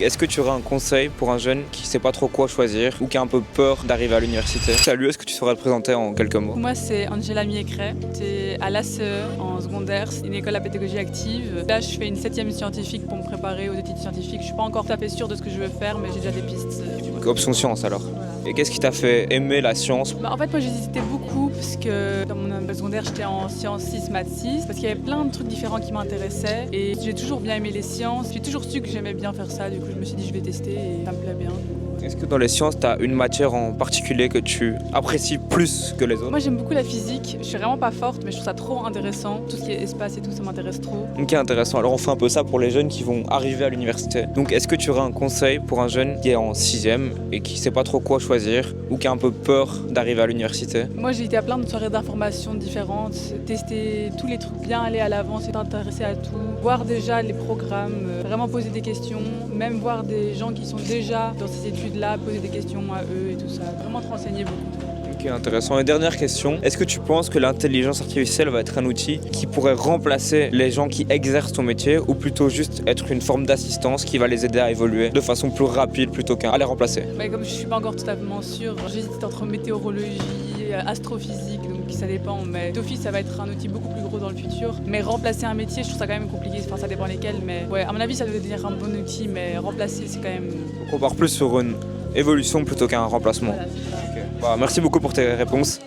Est-ce que tu aurais un conseil pour un jeune qui sait pas trop quoi choisir ou qui a un peu peur d'arriver à l'université? Salut, est-ce que tu saurais te présenter en quelques mots? Moi, c'est Angela Miecret. J'étais à l'ASE en secondaire, c'est une école à pédagogie active. Là, je fais une 7e scientifique pour me préparer aux études scientifiques. Je suis pas encore tout à fait sûre de ce que je veux faire, mais j'ai déjà des pistes. Option science alors. Voilà. Et qu'est-ce qui t'a fait aimer la science? En fait, moi, j'hésitais beaucoup parce que dans mon secondaire, j'étais en sciences 6, maths 6, parce qu'il y avait plein de trucs différents qui m'intéressaient. Et j'ai toujours bien aimé les sciences. J'ai toujours su que j'aimais bien faire ça. Du coup, je me suis dit, je vais tester et ça me plaît bien. Est-ce que dans les sciences, tu as une matière en particulier que tu apprécies plus que les autres? Moi, j'aime beaucoup la physique. Je suis vraiment pas forte, mais je trouve ça trop intéressant. Tout ce qui est espace et tout, ça m'intéresse trop. Ok, intéressant. Alors on fait un peu ça pour les jeunes qui vont arriver à l'université. Donc est-ce que tu aurais un conseil pour un jeune qui est en 6e et qui sait pas trop quoi choisir ou qui a un peu peur d'arriver à l'université? Moi, j'ai été à plein de soirées d'information différentes, tester tous les trucs, bien aller à l'avance, s'être intéressé à tout, voir déjà les programmes, vraiment poser des questions, même voir des gens qui sont déjà dans ces études-là, poser des questions à eux et tout ça, vraiment te renseigner beaucoup. Ok, intéressant. Et dernière question, est-ce que tu penses que l'intelligence artificielle va être un outil qui pourrait remplacer les gens qui exercent ton métier ou plutôt juste être une forme d'assistance qui va les aider à évoluer de façon plus rapide plutôt qu'à les remplacer? Comme je suis pas encore totalement sûre, j'hésite entre météorologie, astrophysique, donc ça dépend, mais d'office ça va être un outil beaucoup plus gros dans le futur. Mais remplacer un métier, je trouve ça quand même compliqué, enfin ça dépend lesquels, mais ouais, à mon avis ça doit devenir un bon outil, mais remplacer c'est quand même... Donc on part plus sur une évolution plutôt qu'un remplacement. Voilà, c'est ça. Ok. Bah, merci beaucoup pour tes réponses.